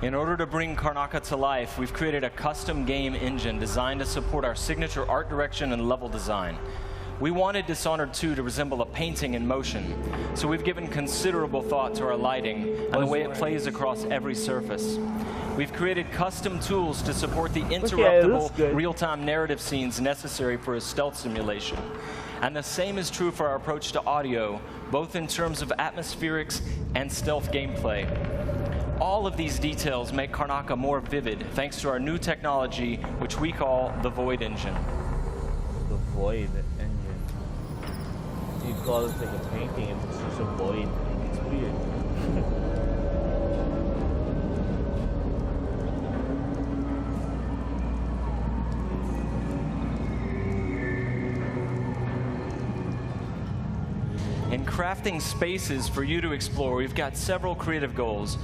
In order to bring Karnaca to life, we've created a custom game engine designed to support our signature art direction and level design. We wanted Dishonored 2 to resemble a painting in motion, so we've given considerable thought to our lighting and the way it plays across every surface. We've created custom tools to support the interruptible, real-time narrative scenes necessary for a stealth simulation. And the same is true for our approach to audio, both in terms of atmospherics and stealth gameplay. All of these details make Karnaca more vivid, thanks to our new technology, which we call the Void Engine. The Void Engine. You call it like a painting and it's just a void. It's weird. In crafting spaces for you to explore, we've got several creative goals.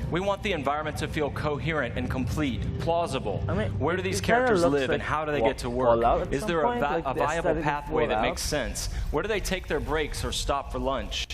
We want the environment to feel coherent and complete, plausible. I mean, where do these characters live and how do they get to work? Is there a viable pathway that makes sense? Where do they take their breaks or stop for lunch?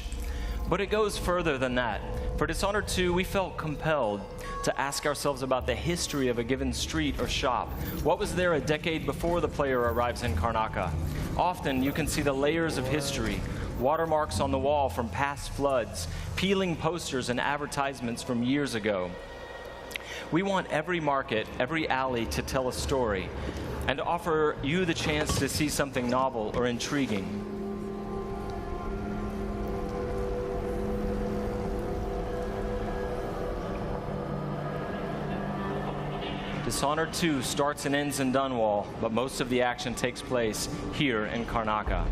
But it goes further than that. For Dishonored 2, we felt compelled to ask ourselves about the history of a given street or shop. What was there a decade before the player arrives in Karnaca? Often, you can see the layers of history. Watermarks on the wall from past floods, peeling posters and advertisements from years ago. We want every market, every alley to tell a story and to offer you the chance to see something novel or intriguing. Dishonored 2 starts and ends in Dunwall, but most of the action takes place here in Karnaca.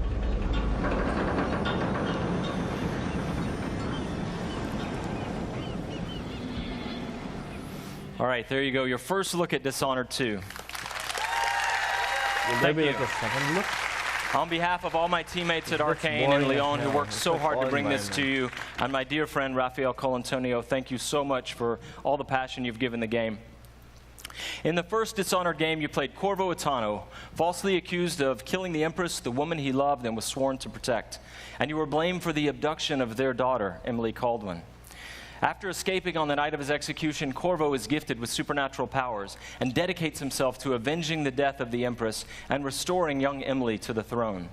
All right, there you go. Your first look at Dishonored 2. Thank you. Like a second look? On behalf of all my teammates at Arcane and Leon, who worked so hard to bring this to you, and my dear friend Rafael Colantonio, thank you so much for all the passion you've given the game. In the first Dishonored game, you played Corvo Attano, falsely accused of killing the Empress, the woman he loved and was sworn to protect. And you were blamed for the abduction of their daughter, Emily Caldwin. After escaping on the night of his execution, Corvo is gifted with supernatural powers and dedicates himself to avenging the death of the Empress and restoring young Emily to the throne.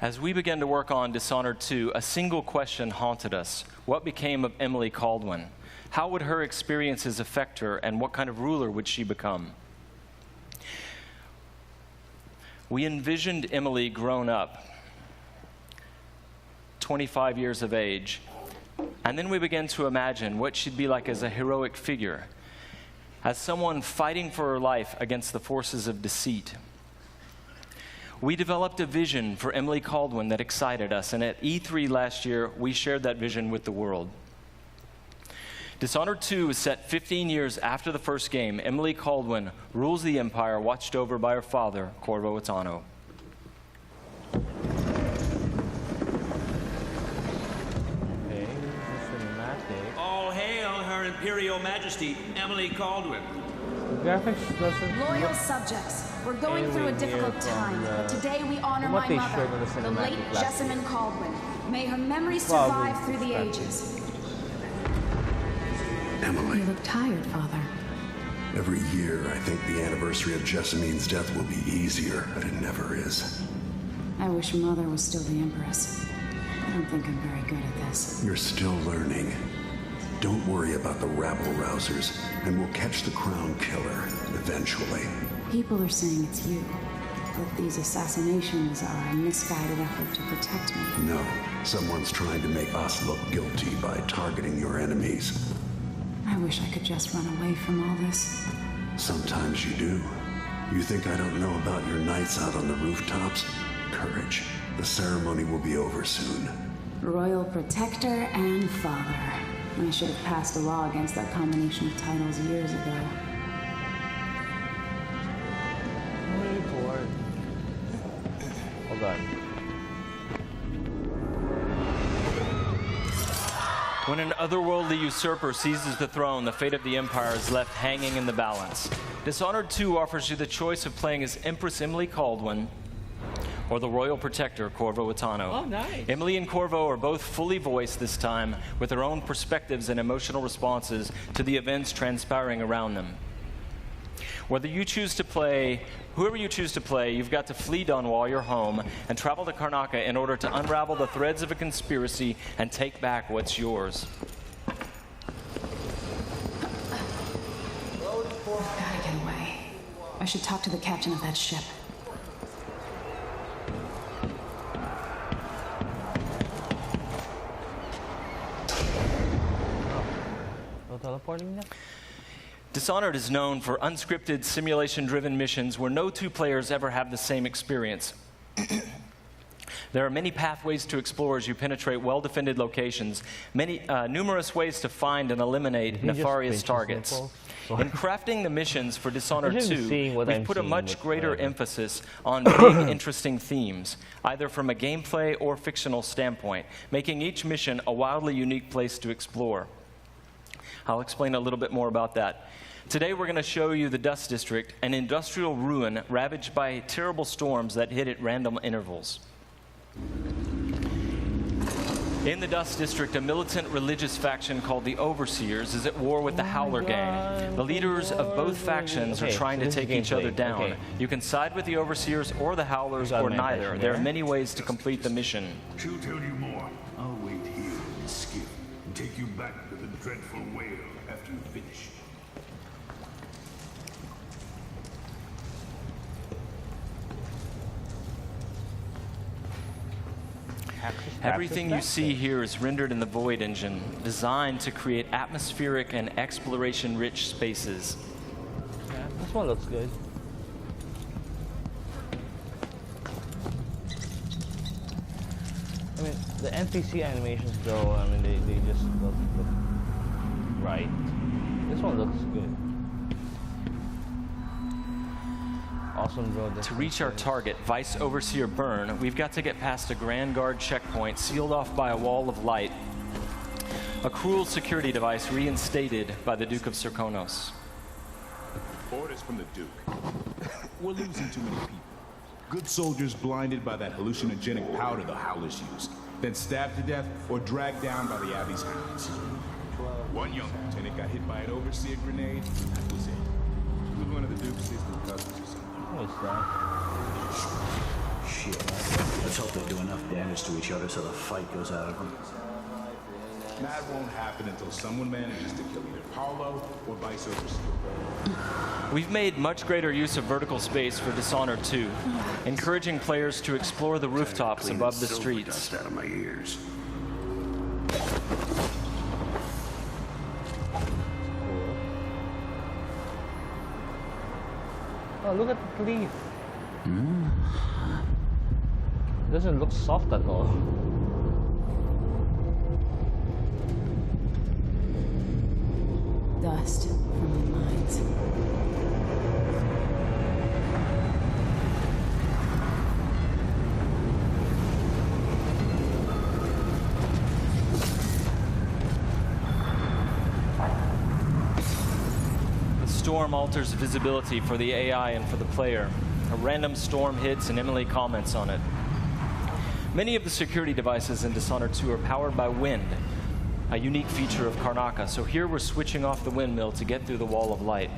As we began to work on Dishonored 2, a single question haunted us. What became of Emily Caldwin? How would her experiences affect her, and what kind of ruler would she become? We envisioned Emily grown up, 25 years of age, and then we began to imagine what she'd be like as a heroic figure, as someone fighting for her life against the forces of deceit. We developed a vision for Emily Caldwin that excited us, and at E3 last year, we shared that vision with the world. Dishonored 2 is set 15 years after the first game. Emily Caldwin rules the Empire, watched over by her father, Corvo Attano. All hail Her Imperial Majesty, Emily Caldwin. Graphics doesn't Loyal subjects, we're going through a difficult time, but today we honor my mother, the late Jessamine Caldwin. May her memory survive through the ages. Emily. You look tired, Father. Every year, I think the anniversary of Jessamine's death will be easier, but it never is. I wish Mother was still the Empress. I don't think I'm very good at this. You're still learning. Don't worry about the rabble-rousers, and we'll catch the Crown Killer, eventually. People are saying it's you, that these assassinations are a misguided effort to protect me. No, someone's trying to make us look guilty by targeting your enemies. I wish I could just run away from all this. Sometimes you do. You think I don't know about your nights out on the rooftops? Courage. The ceremony will be over soon. Royal Protector and Father. I should have passed a law against that combination of titles years ago. Hold on. When an otherworldly usurper seizes the throne, the fate of the Empire is left hanging in the balance. Dishonored 2 offers you the choice of playing as Empress Emily Caldwin or the Royal Protector, Corvo Itano. Oh, nice. Emily and Corvo are both fully voiced this time with their own perspectives and emotional responses to the events transpiring around them. Whoever you choose to play, you've got to flee Dunwall, your home, and travel to Karnaca in order to unravel the threads of a conspiracy and take back what's yours. Gotta get away. I should talk to the captain of that ship. No teleporting now? Dishonored is known for unscripted, simulation-driven missions where no two players ever have the same experience. There are many pathways to explore as you penetrate well-defended locations, numerous ways to find and eliminate nefarious targets. In crafting the missions for Dishonored 2, we've put a much greater emphasis on big, interesting themes, either from a gameplay or fictional standpoint, making each mission a wildly unique place to explore. I'll explain a little bit more about that. Today we're going to show you the Dust District, an industrial ruin ravaged by terrible storms that hit at random intervals. In the Dust District, a militant religious faction called the Overseers is at war with the Howler Gang. The leaders of both factions are trying to take each other down. You can side with the Overseers or the Howlers or neither. There are many ways to complete the mission. She'll tell you more. I'll wait here in the skiff and take you back to the dreadful whale after you finish. Everything you see here is rendered in the Void engine, designed to create atmospheric and exploration-rich spaces. Yeah, this one looks good. I mean, the NPC animations though, I mean, they just look right. This one looks good. Awesome road. To reach our target, Vice Overseer Byrne, we've got to get past a Grand Guard checkpoint sealed off by a wall of light. A cruel security device reinstated by the Duke of Serkonos. Orders from the Duke. We're losing too many people. Good soldiers blinded by that hallucinogenic powder the Howlers used, then stabbed to death or dragged down by the Abbey's hounds. One young lieutenant got hit by an Overseer grenade. That was it. She was one of the Duke's distant cousins or something. What's that? Shit. Let's hope they do enough damage to each other so the fight goes out of them. That won't happen until someone manages to kill either Paulo or Vice Overseer. We've made much greater use of vertical space for Dishonored 2, encouraging players to explore the rooftops above the streets. Dust out of my ears. Oh, look at the leaf. Doesn't look soft at all. Dust from the mines. The storm alters visibility for the AI and for the player. A random storm hits and Emily comments on it. Many of the security devices in Dishonored 2 are powered by wind, a unique feature of Karnaca, so here we're switching off the windmill to get through the wall of light.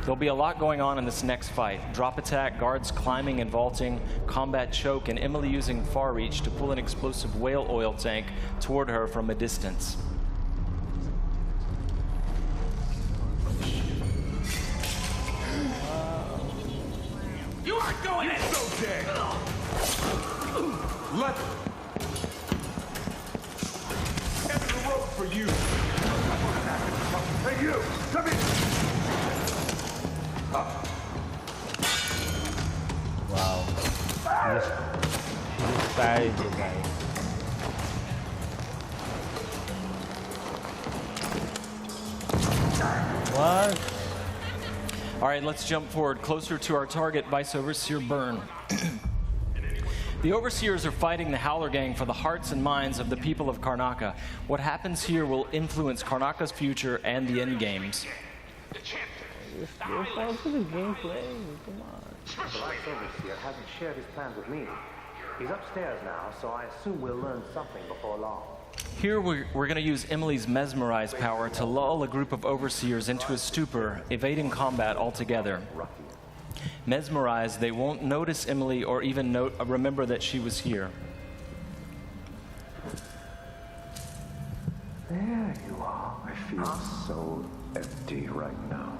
There'll be a lot going on in this next fight. Drop attack, guards climbing and vaulting, combat choke, and Emily using far reach to pull an explosive whale oil tank toward her from a distance. You aren't going in! So dead! Let End the rope for you! Hey you! Come here! Wow. She just buried the guy. What? All right, let's jump forward closer to our target, Vice Overseer Byrne. The Overseers are fighting the Howler Gang for the hearts and minds of the people of Karnaca. What happens here will influence Karnaca's future and the endgames. You're part of the gameplay. Come on. The Vice Overseer hasn't shared his plans with me. He's upstairs now, so I assume we'll learn something before long. Here we're going to use Emily's mesmerize power to lull a group of overseers into a stupor, evading combat altogether. Mesmerized, they won't notice Emily or even remember that she was here. There you are. I feel so empty right now.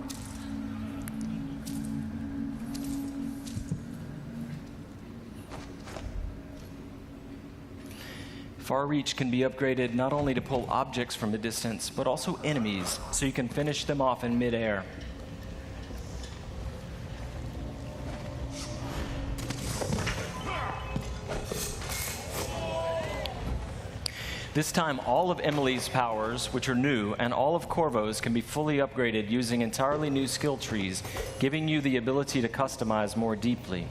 Far Reach can be upgraded not only to pull objects from a distance, but also enemies, so you can finish them off in midair. This time, all of Emily's powers, which are new, and all of Corvo's can be fully upgraded using entirely new skill trees, giving you the ability to customize more deeply.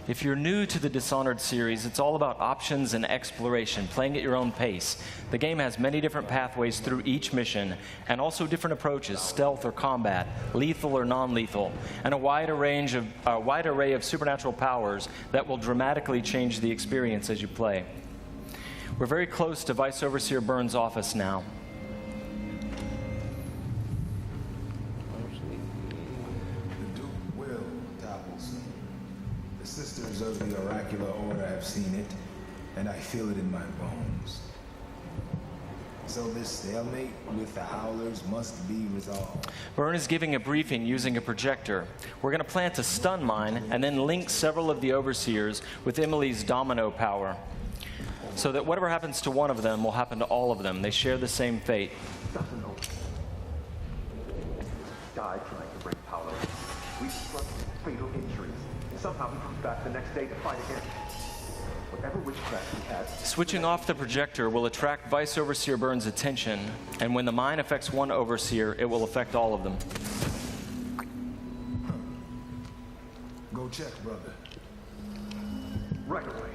If you're new to the Dishonored series, it's all about options and exploration, playing at your own pace. The game has many different pathways through each mission, and also different approaches, stealth or combat, lethal or non-lethal, and a wide array of supernatural powers that will dramatically change the experience as you play. We're very close to Vice Overseer Burns' office now. Sisters of the oracular order have seen it, and I feel it in my bones. So this stalemate with the Howlers must be resolved. Byrne is giving a briefing using a projector. We're going to plant a stun mine and then link several of the Overseers with Emily's domino power, so that whatever happens to one of them will happen to all of them. They share the same fate. Died trying to break power. We suffered fatal injuries. Somehow we come back the next day to fight again. Whatever witchcraft he has. Switching off the projector will attract Vice Overseer Burns' attention, and when the mine affects one Overseer, it will affect all of them. Go check, brother. Right away.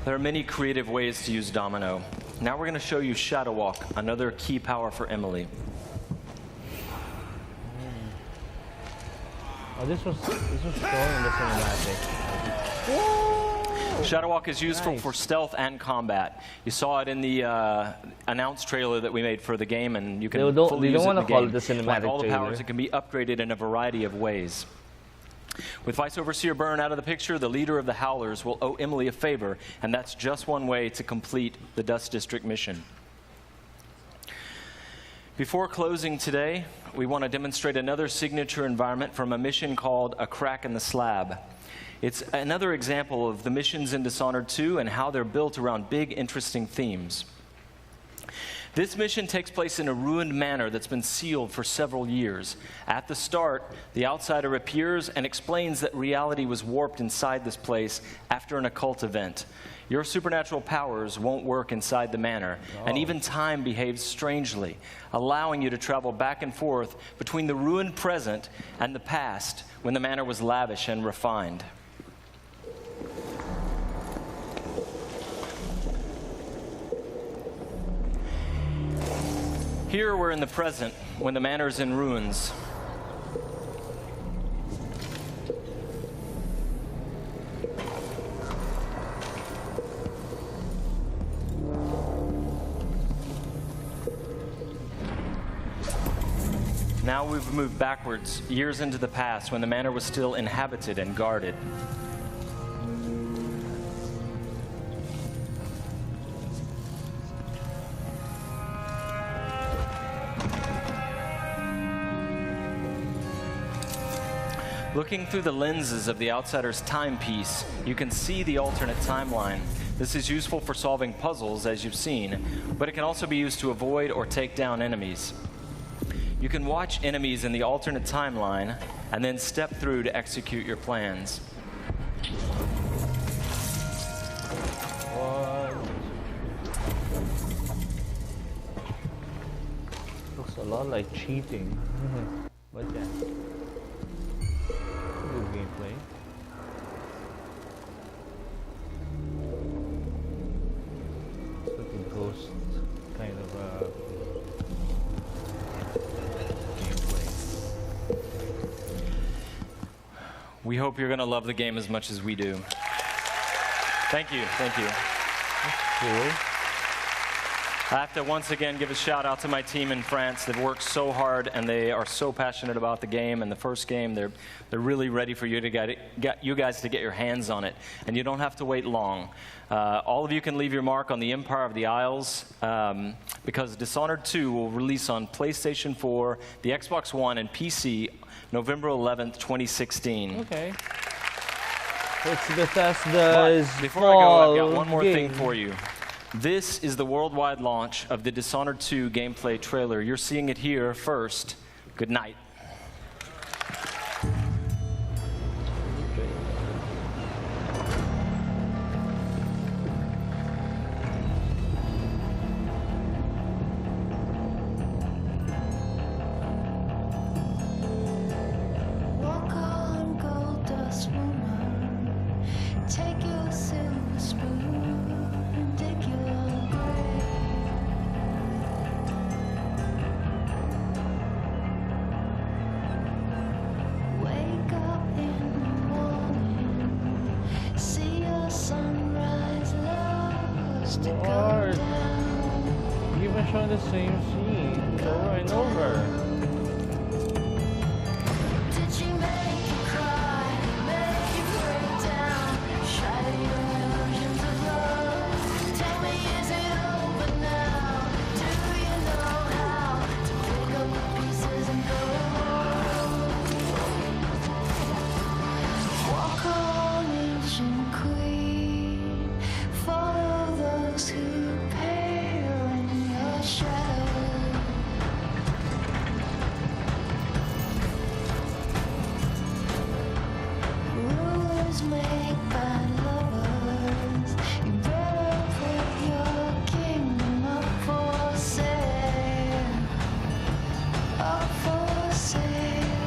There are many creative ways to use Domino. Now we're going to show you Shadow Walk, another key power for Emily. Oh, this was shown in the cinematic. Whoa! Shadow Walk is useful for stealth and combat. You saw it in the announced trailer that we made for the game, and you can fully use it in the game. Like all the powers, it can be upgraded in a variety of ways. With Vice Overseer Byrne out of the picture, the leader of the Howlers will owe Emily a favor, and that's just one way to complete the Dust District mission. Before closing today, we want to demonstrate another signature environment from a mission called A Crack in the Slab. It's another example of the missions in Dishonored 2 and how they're built around big, interesting themes. This mission takes place in a ruined manor that's been sealed for several years. At the start, the outsider appears and explains that reality was warped inside this place after an occult event. Your supernatural powers won't work inside the manor, and even time behaves strangely, allowing you to travel back and forth between the ruined present and the past when the manor was lavish and refined. Here we're in the present, when the manor is in ruins. Now we've moved backwards, years into the past, when the manor was still inhabited and guarded. Looking through the lenses of the outsider's timepiece, you can see the alternate timeline. This is useful for solving puzzles, as you've seen, but it can also be used to avoid or take down enemies. You can watch enemies in the alternate timeline and then step through to execute your plans. What? Looks a lot like cheating. But yeah. gameplay. It's like a ghost kind of gameplay. We hope you're going to love the game as much as we do. Thank you. Thank you. That's cool. I have to once again give a shout out to my team in France. They've worked so hard and they are so passionate about the game and the first game. They're really ready for you to get you guys to get your hands on it, and you don't have to wait long. All of you can leave your mark on the Empire of the Isles because Dishonored 2 will release on PlayStation 4, the Xbox One, and PC November 11th, 2016. Okay. It's Bethesda's before I go, I've got one more thing for you. This is the worldwide launch of the Dishonored 2 gameplay trailer. You're seeing it here first. Good night. Walk on, gold dust woman. Take your silver spoon and dig your grave. Wake up in the morning, see your sunrise, lost to go Lord. down. You've been showing the same scene over and over. Did she make you cry, make you break down, shatter your illusions of love? Tell me, is it over now? Do you know how to pick up the pieces and go home? Walk on, ancient queen, follow those who pale in your shadow. Rulers make bad lovers. You better put your kingdom up for sale. Up for sale.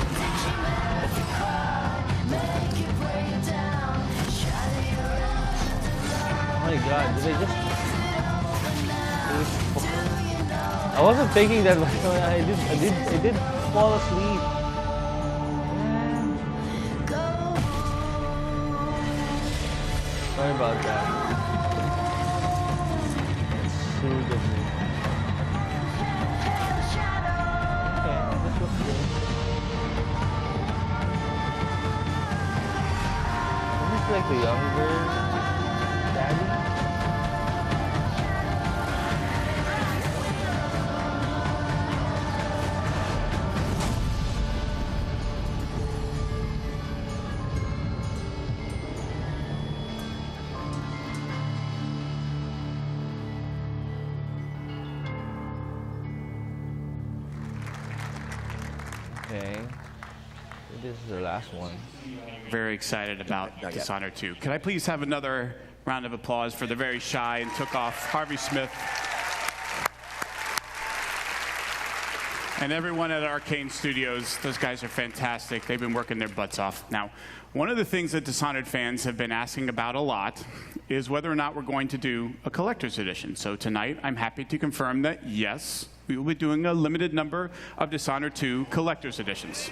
Did she make you cry? Make you break down? Shatter your illusions of love. Oh my god, did they just... I wasn't thinking that, but I did fall asleep. Sorry about that. It's so good. Okay, this was good. Is this like the younger daddy? Okay. This is the last one. Very excited about Dishonored 2. Could I please have another round of applause for the very shy and took off Harvey Smith and everyone at Arcane Studios. Those guys are fantastic. They've been working their butts off. Now, one of the things that Dishonored fans have been asking about a lot is whether or not we're going to do a collector's edition. So tonight, I'm happy to confirm that yes, we will be doing a limited number of Dishonored 2 collector's editions.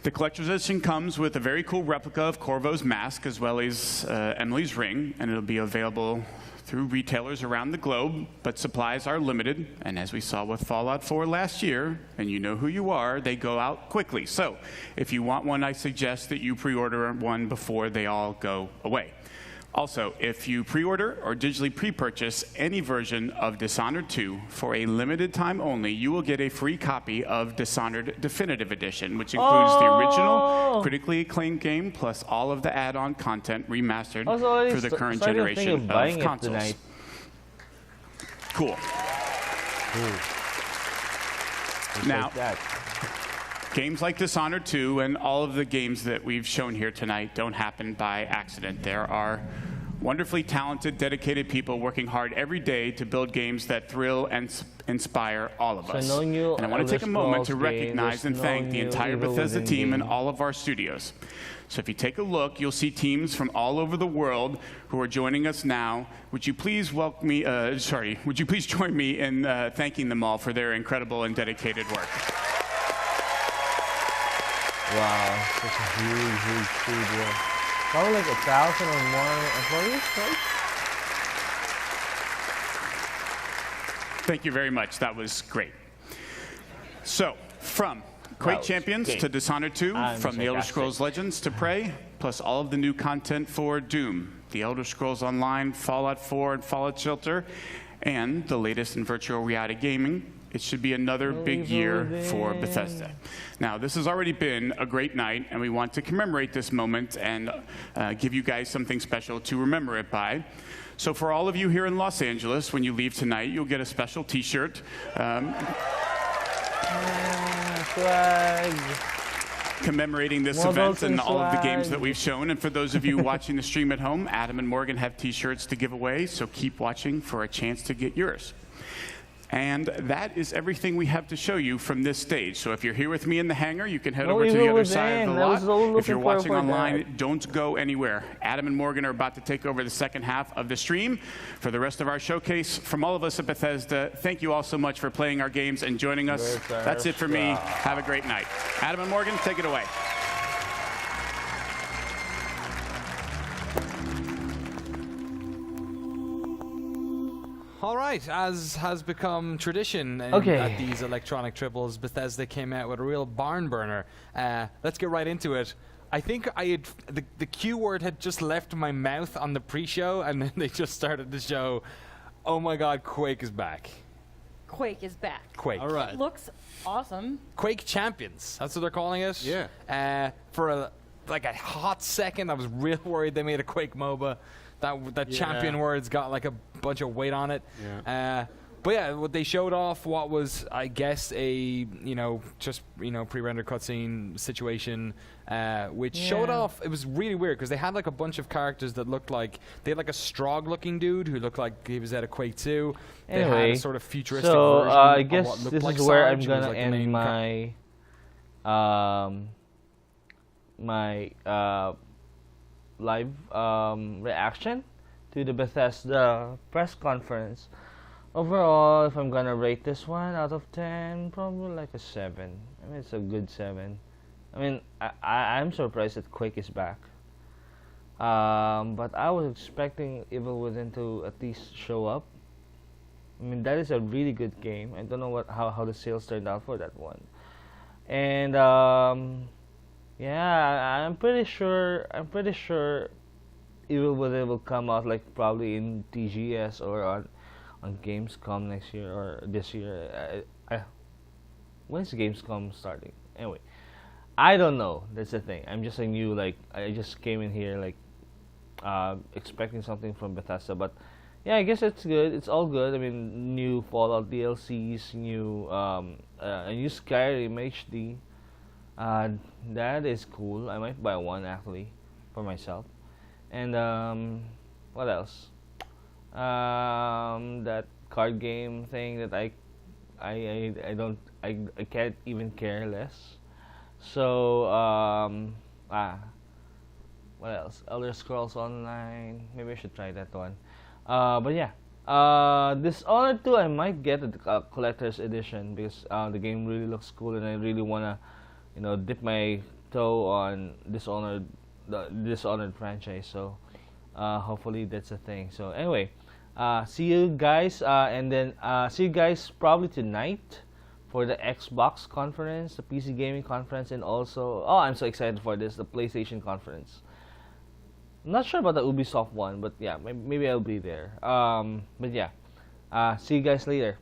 The collector's edition comes with a very cool replica of Corvo's mask as well as Emily's ring, and it'll be available through retailers around the globe, but supplies are limited, and as we saw with Fallout 4 last year, and you know who you are, they go out quickly. So if you want one, I suggest that you pre-order one before they all go away. Also, if you pre-order or digitally pre-purchase any version of Dishonored 2 for a limited time only, you will get a free copy of Dishonored Definitive Edition, which includes the original, critically acclaimed game, plus all of the add-on content remastered for the current generation of consoles. Cool. Now, games like Dishonored 2 and all of the games that we've shown here tonight don't happen by accident. There are Wonderfully talented, dedicated people working hard every day to build games that thrill and inspire all of us. No new And I want to take a moment to game, recognize and thank the entire Bethesda team and all of our studios. So if you take a look, you'll see teams from all over the world who are joining us now. Would you please welcome me, would you please join me in thanking them all for their incredible and dedicated work. Wow, such a huge studio. Probably like 1,000 or more employees, right? Thank you very much. That was great. So, from Quake Champions to Dishonored 2, from The Elder Scrolls Legends to Prey, plus all of the new content for Doom, The Elder Scrolls Online, Fallout 4, and Fallout Shelter, and the latest in virtual reality gaming, it should be another big year for Bethesda. Now, this has already been a great night, and we want to commemorate this moment and give you guys something special to remember it by. So for all of you here in Los Angeles, when you leave tonight, you'll get a special T-shirt. Commemorating this event and all of the games that we've shown. And for those of you watching the stream at home, Adam and Morgan have T-shirts to give away, so keep watching for a chance to get yours. And that is everything we have to show you from this stage. So if you're here with me in the hangar, you can head over to the other side of the lot. If you're watching online, don't go anywhere. Adam and Morgan are about to take over the second half of the stream. For the rest of our showcase, from all of us at Bethesda, thank you all so much for playing our games and joining us. That's it for me. Have a great night. Adam and Morgan, take it away. All right, as has become tradition at these electronic triples, Bethesda came out with a real barn burner. Let's get right into it. I think the Q word had just left my mouth on the pre-show, and then they just started the show. Oh my God, Quake is back. Quake is back. Quake. All right. It looks awesome. Quake Champions. That's what they're calling it. Yeah. For a hot second, I was real worried they made a Quake MOBA. That champion word's got like a bunch of weight on it. Yeah. But yeah, what they showed off what was, I guess, a pre-rendered cutscene situation, which showed off. It was really weird because they had like a bunch of characters that looked like they had like a Strog-looking dude who looked like he was out of Quake 2. Anyway, they had a sort of futuristic version I guess of what looked this like is where Sarge, I'm gonna like end my live reaction to the Bethesda press conference. Overall, if I'm gonna rate this one out of 10, probably like a 7. I mean, it's a good 7. I mean, I'm surprised that Quake is back. But I was expecting Evil Within to at least show up. I mean, that is a really good game. I don't know how the sales turned out for that one. And yeah, I'm pretty sure Evil Within will come out like probably in TGS or on Gamescom next year or this year. When's Gamescom starting? Anyway, I don't know. That's the thing. I'm just saying I just came in here like expecting something from Bethesda, but yeah, I guess it's good. It's all good. I mean, new Fallout DLCs, new a new Skyrim HD. That is cool. I might buy one actually for myself. And what else? That card game thing that I can't even care less. So what else? Elder Scrolls Online. Maybe I should try that one. But yeah, Dishonored 2 I might get a collector's edition because the game really looks cool and I really wanna dip my toe on the Dishonored franchise. So hopefully that's a thing. So anyway, see you guys, and then see you guys probably tonight for the Xbox conference, the PC gaming conference, and also I'm so excited for this, the PlayStation conference. I'm not sure about the Ubisoft one, but yeah, maybe I'll be there. But yeah, see you guys later.